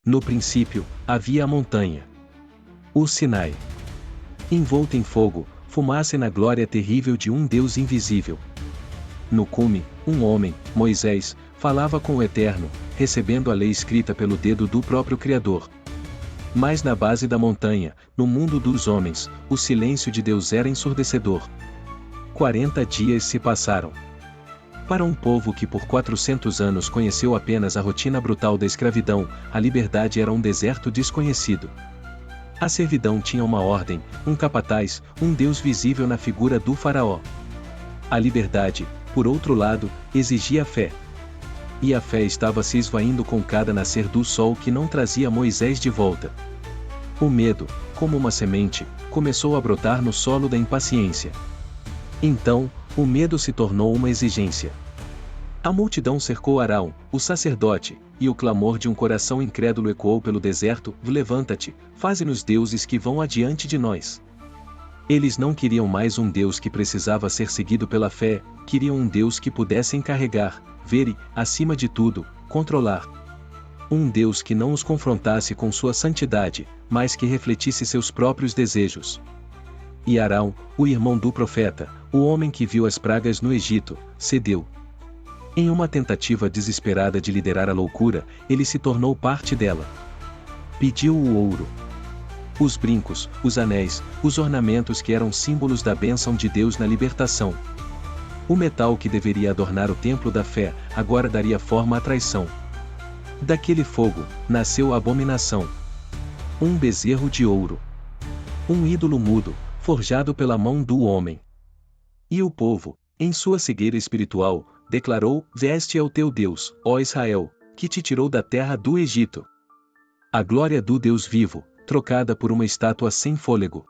No princípio, havia a montanha, o Sinai, envolta em fogo, fumaça e na glória terrível de um Deus invisível. No cume, um homem, Moisés, falava com o Eterno, recebendo a lei escrita pelo dedo do próprio Criador. Mas na base da montanha, no mundo dos homens, o silêncio de Deus era ensurdecedor. 40 dias se passaram. Para um povo que por 400 anos conheceu apenas a rotina brutal da escravidão, a liberdade era um deserto desconhecido. A servidão tinha uma ordem, um capataz, um Deus visível na figura do faraó. A liberdade, por outro lado, exigia fé. E a fé estava se esvaindo com cada nascer do sol que não trazia Moisés de volta. O medo, como uma semente, começou a brotar no solo da impaciência. Então, o medo se tornou uma exigência. A multidão cercou Arão, o sacerdote, e o clamor de um coração incrédulo ecoou pelo deserto: levanta-te, faze-nos deuses que vão adiante de nós. Eles não queriam mais um Deus que precisava ser seguido pela fé, queriam um Deus que pudesse encarregar, ver e, acima de tudo, controlar. Um Deus que não os confrontasse com sua santidade, mas que refletisse seus próprios desejos. E Arão, o irmão do profeta, o homem que viu as pragas no Egito, cedeu. Em uma tentativa desesperada de liderar a loucura, ele se tornou parte dela. Pediu o ouro, os brincos, os anéis, os ornamentos que eram símbolos da bênção de Deus na libertação. O metal que deveria adornar o templo da fé, agora daria forma à traição. Daquele fogo, nasceu a abominação. Um bezerro de ouro. Um ídolo mudo, forjado pela mão do homem. E o povo, em sua cegueira espiritual, declarou: Este é o teu Deus, ó Israel, que te tirou da terra do Egito. A glória do Deus vivo, trocada por uma estátua sem fôlego.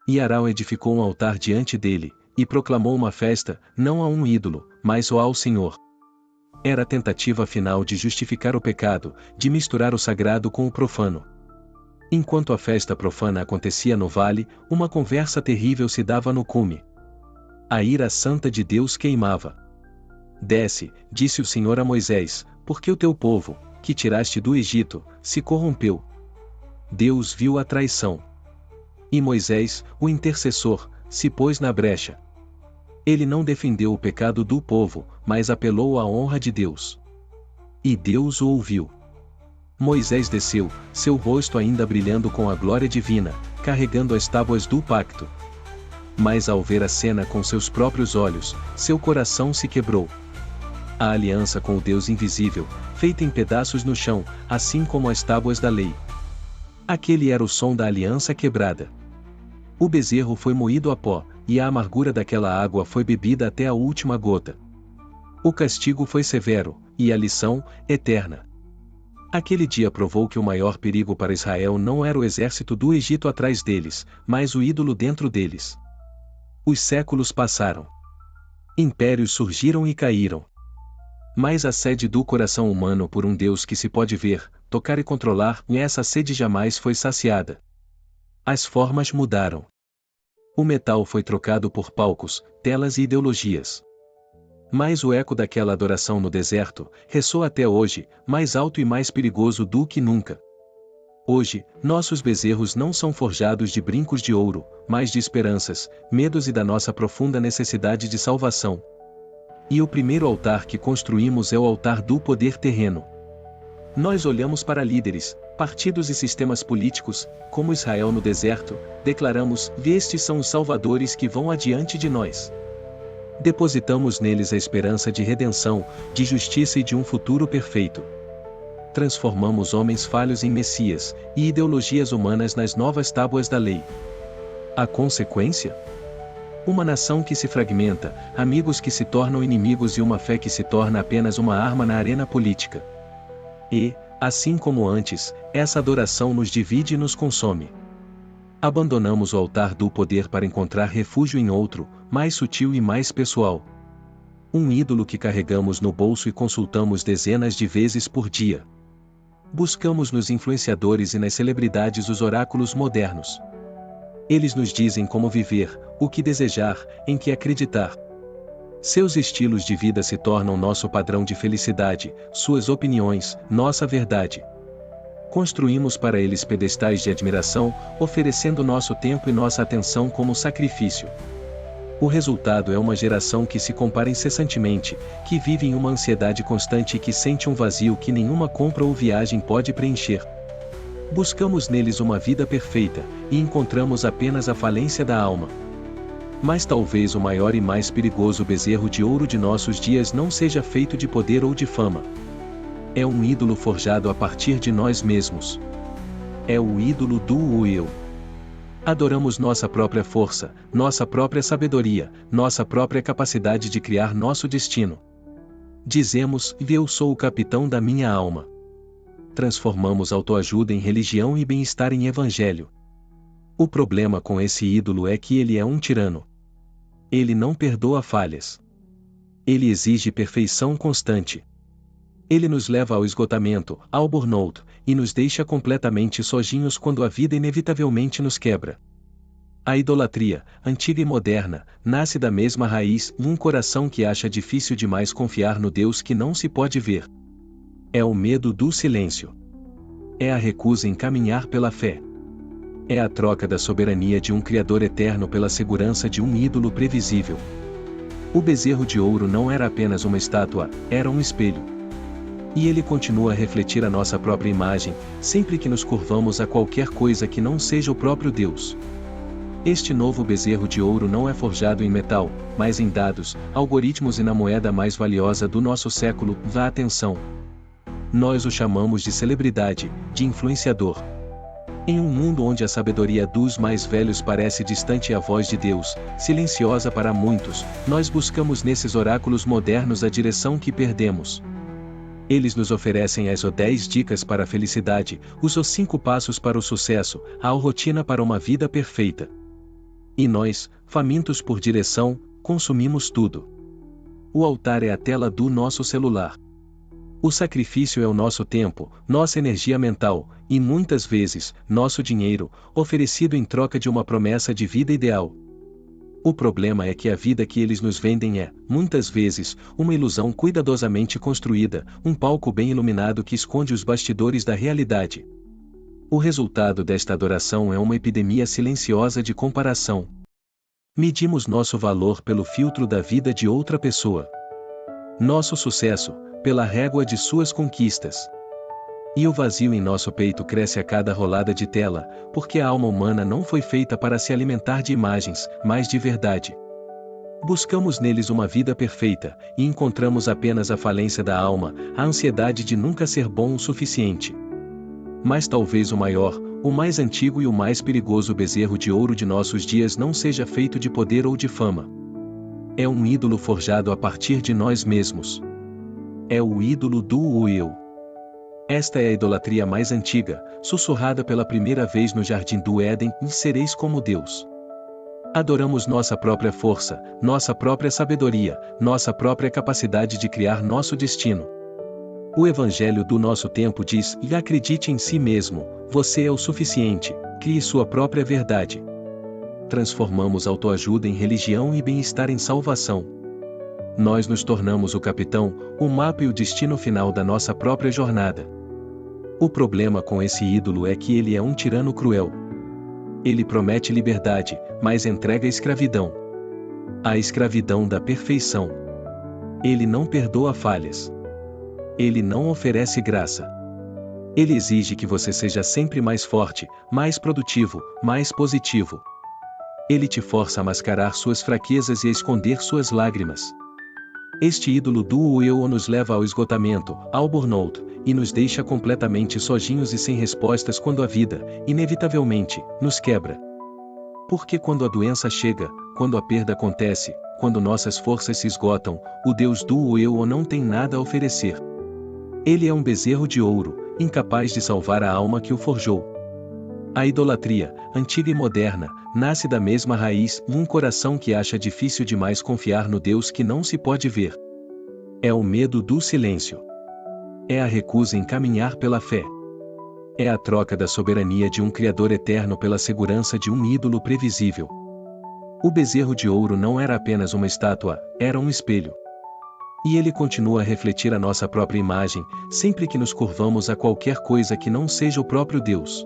E Arão edificou um altar diante dele, e proclamou uma festa, não a um ídolo, mas ao Senhor. Era a tentativa final de justificar o pecado, de misturar o sagrado com o profano. Enquanto a festa profana acontecia no vale, uma conversa terrível se dava no cume. A ira santa de Deus queimava. Desce, disse o Senhor a Moisés, porque o teu povo, que tiraste do Egito, se corrompeu. Deus viu a traição. E Moisés, o intercessor, se pôs na brecha. Ele não defendeu o pecado do povo, mas apelou à honra de Deus. E Deus o ouviu. Moisés desceu, seu rosto ainda brilhando com a glória divina, carregando as tábuas do pacto. Mas ao ver a cena com seus próprios olhos, seu coração se quebrou. A aliança com o Deus invisível, feita em pedaços no chão, assim como as tábuas da lei. Aquele era o som da aliança quebrada. O bezerro foi moído a pó, e a amargura daquela água foi bebida até a última gota. O castigo foi severo, e a lição, eterna. Aquele dia provou que o maior perigo para Israel não era o exército do Egito atrás deles, mas o ídolo dentro deles. Os séculos passaram. Impérios surgiram e caíram. Mas a sede do coração humano por um Deus que se pode ver, tocar e controlar, e essa sede jamais foi saciada. As formas mudaram. O metal foi trocado por palcos, telas e ideologias. Mas o eco daquela adoração no deserto, ressoa até hoje, mais alto e mais perigoso do que nunca. Hoje, nossos bezerros não são forjados de brincos de ouro, mas de esperanças, medos e da nossa profunda necessidade de salvação. E o primeiro altar que construímos é o altar do poder terreno. Nós olhamos para líderes, partidos e sistemas políticos, como Israel no deserto, declaramos: estes são os salvadores que vão adiante de nós. Depositamos neles a esperança de redenção, de justiça e de um futuro perfeito. Transformamos homens falhos em messias, e ideologias humanas nas novas tábuas da lei. A consequência? Uma nação que se fragmenta, amigos que se tornam inimigos e uma fé que se torna apenas uma arma na arena política. E, assim como antes, essa adoração nos divide e nos consome. Abandonamos o altar do poder para encontrar refúgio em outro, mais sutil e mais pessoal. Um ídolo que carregamos no bolso e consultamos dezenas de vezes por dia. Buscamos nos influenciadores e nas celebridades os oráculos modernos. Eles nos dizem como viver, o que desejar, em que acreditar. Seus estilos de vida se tornam nosso padrão de felicidade, suas opiniões, nossa verdade. Construímos para eles pedestais de admiração, oferecendo nosso tempo e nossa atenção como sacrifício. O resultado é uma geração que se compara incessantemente, que vive em uma ansiedade constante e que sente um vazio que nenhuma compra ou viagem pode preencher. Buscamos neles uma vida perfeita, e encontramos apenas a falência da alma. Mas talvez o maior e mais perigoso bezerro de ouro de nossos dias não seja feito de poder ou de fama. É um ídolo forjado a partir de nós mesmos. É o ídolo do eu. Adoramos nossa própria força, nossa própria sabedoria, nossa própria capacidade de criar nosso destino. Dizemos: eu sou o capitão da minha alma. Transformamos autoajuda em religião e bem-estar em evangelho. O problema com esse ídolo é que ele é um tirano. Ele não perdoa falhas. Ele exige perfeição constante. Ele nos leva ao esgotamento, ao burnout, e nos deixa completamente sozinhos quando a vida inevitavelmente nos quebra. A idolatria, antiga e moderna, nasce da mesma raiz, um coração que acha difícil demais confiar no Deus que não se pode ver. É o medo do silêncio. É a recusa em caminhar pela fé. É a troca da soberania de um Criador eterno pela segurança de um ídolo previsível. O bezerro de ouro não era apenas uma estátua, era um espelho. E ele continua a refletir a nossa própria imagem, sempre que nos curvamos a qualquer coisa que não seja o próprio Deus. Este novo bezerro de ouro não é forjado em metal, mas em dados, algoritmos e na moeda mais valiosa do nosso século, vá atenção. Nós o chamamos de celebridade, de influenciador. Em um mundo onde a sabedoria dos mais velhos parece distante e a voz de Deus, silenciosa para muitos, nós buscamos nesses oráculos modernos a direção que perdemos. Eles nos oferecem as 10 dicas para a felicidade, os 5 passos para o sucesso, a rotina para uma vida perfeita. E nós, famintos por direção, consumimos tudo. O altar é a tela do nosso celular. O sacrifício é o nosso tempo, nossa energia mental, e muitas vezes, nosso dinheiro, oferecido em troca de uma promessa de vida ideal. O problema é que a vida que eles nos vendem é, muitas vezes, uma ilusão cuidadosamente construída, um palco bem iluminado que esconde os bastidores da realidade. O resultado desta adoração é uma epidemia silenciosa de comparação. Medimos nosso valor pelo filtro da vida de outra pessoa. Nosso sucesso, pela régua de suas conquistas. E o vazio em nosso peito cresce a cada rolada de tela, porque a alma humana não foi feita para se alimentar de imagens, mas de verdade. Buscamos neles uma vida perfeita, e encontramos apenas a falência da alma, a ansiedade de nunca ser bom o suficiente. Mas talvez o maior, o mais antigo e o mais perigoso bezerro de ouro de nossos dias não seja feito de poder ou de fama. É um ídolo forjado a partir de nós mesmos. É o ídolo do eu. Esta é a idolatria mais antiga, sussurrada pela primeira vez no Jardim do Éden: e sereis como Deus. Adoramos nossa própria força, nossa própria sabedoria, nossa própria capacidade de criar nosso destino. O Evangelho do nosso tempo diz: e acredite em si mesmo, você é o suficiente, crie sua própria verdade. Transformamos autoajuda em religião e bem-estar em salvação. Nós nos tornamos o capitão, o mapa e o destino final da nossa própria jornada. O problema com esse ídolo é que ele é um tirano cruel. Ele promete liberdade, mas entrega escravidão. A escravidão da perfeição. Ele não perdoa falhas. Ele não oferece graça. Ele exige que você seja sempre mais forte, mais produtivo, mais positivo. Ele te força a mascarar suas fraquezas e a esconder suas lágrimas. Este ídolo do eu nos leva ao esgotamento, ao burnout, e nos deixa completamente sozinhos e sem respostas quando a vida, inevitavelmente, nos quebra. Porque quando a doença chega, quando a perda acontece, quando nossas forças se esgotam, o Deus do eu não tem nada a oferecer. Ele é um bezerro de ouro, incapaz de salvar a alma que o forjou. A idolatria, antiga e moderna, nasce da mesma raiz, um coração que acha difícil demais confiar no Deus que não se pode ver. É o medo do silêncio. É a recusa em caminhar pela fé. É a troca da soberania de um Criador eterno pela segurança de um ídolo previsível. O bezerro de ouro não era apenas uma estátua, era um espelho. E ele continua a refletir a nossa própria imagem, sempre que nos curvamos a qualquer coisa que não seja o próprio Deus.